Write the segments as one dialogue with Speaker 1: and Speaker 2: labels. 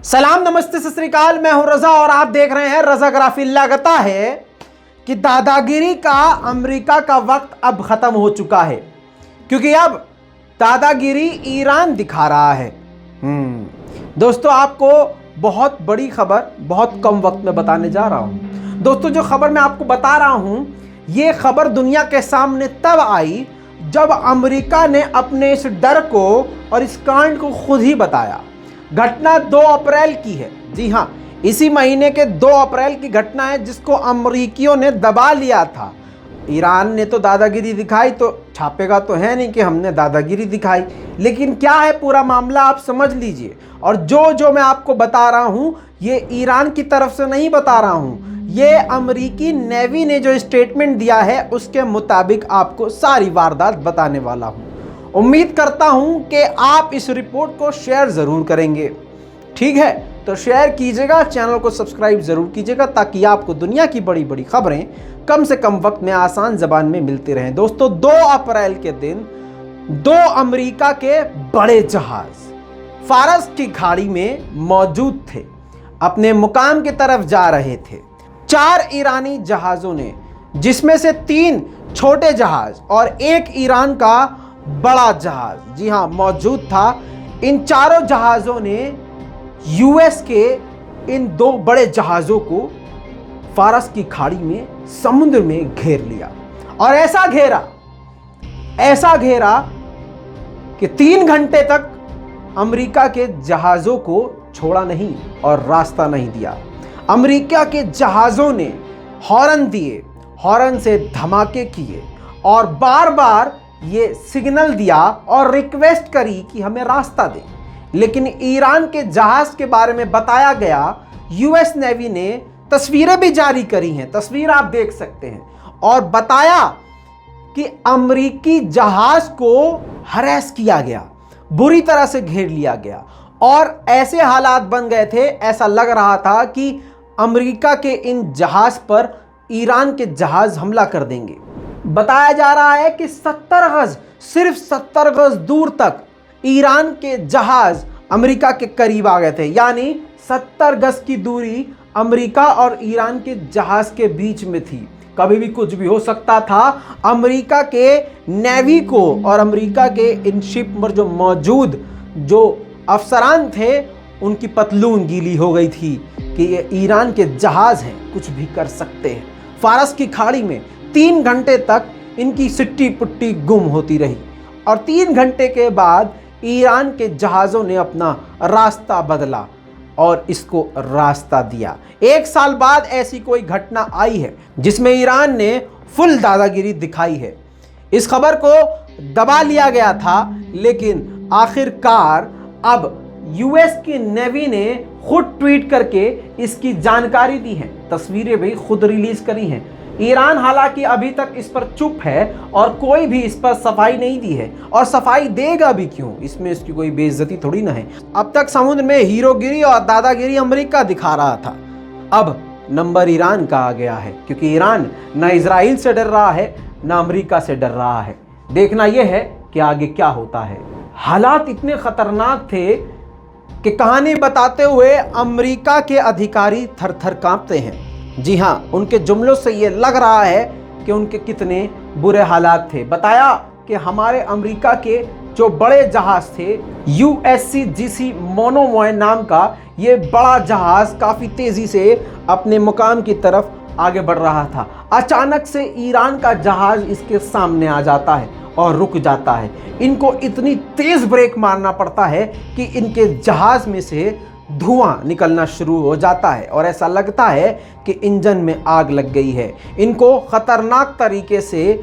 Speaker 1: सलाम, नमस्ते, सत श्री अकाल। मैं हूं रजा और आप देख रहे हैं रजाग्राफी। लगता है कि दादागिरी का अमेरिका का वक्त अब खत्म हो चुका है, क्योंकि अब दादागिरी ईरान दिखा रहा है। दोस्तों, आपको बहुत बड़ी खबर बहुत कम वक्त में बताने जा रहा हूं। दोस्तों, जो खबर मैं आपको बता रहा हूं, यह खबर दुनिया के सामने तब आई जब अमेरिका ने अपने इस डर को और इस कांड को खुद ही बताया। घटना 2 अप्रैल की है। जी हां, इसी महीने के 2 अप्रैल की घटना है, जिसको अमरीकियों ने दबा लिया था। ईरान ने तो दादागिरी दिखाई, तो छापेगा तो है नहीं कि हमने दादागिरी दिखाई। लेकिन क्या है पूरा मामला, आप समझ लीजिए। और जो मैं आपको बता रहा हूं, ये ईरान की तरफ से नहीं बता रहा हूं, ये अमरीकी नेवी ने जो स्टेटमेंट दिया है उसके मुताबिक आपको सारी वारदात बताने वाला हूं। उम्मीद करता हूं कि आप इस रिपोर्ट को शेयर जरूर करेंगे। ठीक है, तो शेयर कीजिएगा, चैनल को सब्सक्राइब जरूर कीजिएगा, ताकि आपको दुनिया की बड़ी बड़ी खबरें कम से कम वक्त में आसान जबान में मिलती रहें। दोस्तों, 2 अप्रैल के दिन 2 अमेरिका के बड़े जहाज फारस की खाड़ी में मौजूद थे, अपने मुकाम की तरफ जा रहे थे। 4 ईरानी जहाजों ने, जिसमें से 3 छोटे जहाज और 1 ईरान का बड़ा जहाज, जी हां, मौजूद था। इन चारों जहाजों ने यूएस के इन 2 बड़े जहाजों को फारस की खाड़ी में समुद्र में घेर लिया। और ऐसा घेरा कि 3 घंटे तक अमेरिका के जहाजों को छोड़ा नहीं और रास्ता नहीं दिया। अमेरिका के जहाजों ने हॉर्न दिए, हॉर्न से धमाके किए और बार बार ये सिग्नल दिया और रिक्वेस्ट करी कि हमें रास्ता दें। लेकिन ईरान के जहाज के बारे में बताया गया। यूएस नेवी ने तस्वीरें भी जारी करी हैं, तस्वीर आप देख सकते हैं, और बताया कि अमेरिकी जहाज को हरेस किया गया, बुरी तरह से घेर लिया गया और ऐसे हालात बन गए थे, ऐसा लग रहा था कि अमेरिका के इन जहाज पर ईरान के जहाज हमला कर देंगे। बताया जा रहा है कि 70 गज, सिर्फ 70 गज दूर तक ईरान के जहाज अमेरिका के करीब आ गए थे। यानी 70 गज की दूरी अमेरिका और ईरान के जहाज के बीच में थी। कभी भी कुछ भी हो सकता था। अमेरिका के नेवी को और अमेरिका के इन शिप पर जो मौजूद जो अफसरान थे, उनकी पतलून गीली हो गई थी कि ये ईरान के जहाज हैं, कुछ भी कर सकते हैं। फारस की खाड़ी में 3 घंटे तक इनकी सिट्टी पुट्टी गुम होती रही और 3 घंटे के बाद ईरान के जहाज़ों ने अपना रास्ता बदला और इसको रास्ता दिया। 1 साल बाद ऐसी कोई घटना आई है जिसमें ईरान ने फुल दादागिरी दिखाई है। इस खबर को दबा लिया गया था, लेकिन आखिरकार अब यूएस की नेवी ने खुद ट्वीट करके इसकी जानकारी दी है, तस्वीरें भी खुद रिलीज करी हैं। ईरान हालांकि अभी तक इस पर चुप है और कोई भी इस पर सफाई नहीं दी है, और सफाई देगा भी क्यों, इसमें इसकी कोई बेइज्जती थोड़ी ना है। अब तक समुद्र में हीरोगिरी और दादागिरी अमेरिका दिखा रहा था, अब नंबर ईरान का आ गया है, क्योंकि ईरान ना इजराइल से डर रहा है ना अमेरिका से डर रहा है। देखना यह है कि आगे क्या होता है। हालात इतने खतरनाक थे कि कहानी बताते हुए अमेरिका के अधिकारी थर थर कांपते हैं। जी हां, उनके जुमलों से ये लग रहा है कि उनके कितने बुरे हालात थे। बताया कि हमारे अमेरिका के जो बड़े जहाज थे, USCGC मोनोमोय नाम का ये बड़ा जहाज काफ़ी तेज़ी से अपने मुकाम की तरफ आगे बढ़ रहा था। अचानक से ईरान का जहाज इसके सामने आ जाता है और रुक जाता है। इनको इतनी तेज़ ब्रेक मारना पड़ता है कि इनके जहाज में से धुआं निकलना शुरू हो जाता है और ऐसा लगता है कि इंजन में आग लग गई है। इनको खतरनाक तरीके से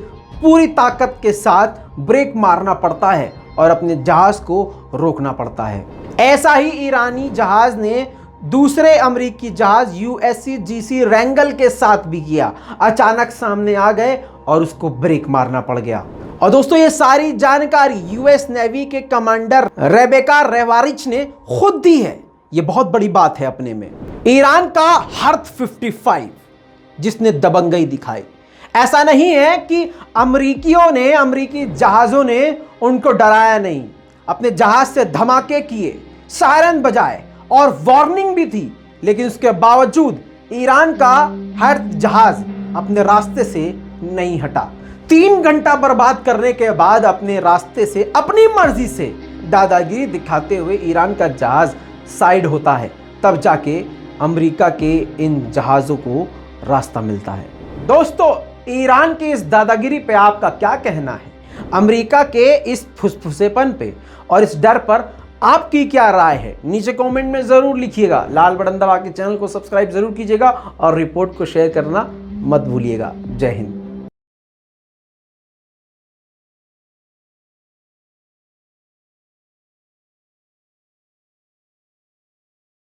Speaker 1: पूरी ताकत के साथ ब्रेक मारना पड़ता है और अपने जहाज को रोकना पड़ता है। ऐसा ही ईरानी जहाज ने दूसरे अमेरिकी जहाज USCGC रेंगल के साथ भी किया। अचानक सामने आ गए और उसको ब्रेक मारना पड़ गया। और दोस्तों, ये सारी जानकारी यूएस नेवी के कमांडर रेबेका रेवारिच ने खुद दी है। ये बहुत बड़ी बात है अपने में। ईरान का हर्थ 55 जिसने दबंगई दिखाई। ऐसा नहीं है कि अमेरिकी जहाज़ों ने उनको डराया नहीं, अपने जहाज से धमाके किए, सायरन बजाए और वार्निंग भी थी, लेकिन उसके बावजूद ईरान का हर जहाज अपने रास्ते से नहीं हटा। 3 घंटा बर्बाद करने के बाद अपने रास्ते से अपनी मर्जी से दादागिरी दिखाते हुए ईरान का जहाज साइड होता है, तब जाके अमेरिका के इन जहाज़ों को रास्ता मिलता है। दोस्तों, ईरान के इस दादागिरी पे आपका क्या कहना है? अमेरिका के इस फुसफुसेपन पे और इस डर पर आपकी क्या राय है? नीचे कमेंट में ज़रूर लिखिएगा। लाल बटन दबा के चैनल को सब्सक्राइब ज़रूर कीजिएगा और रिपोर्ट को शेयर करना मत भूलिएगा। जय हिंद।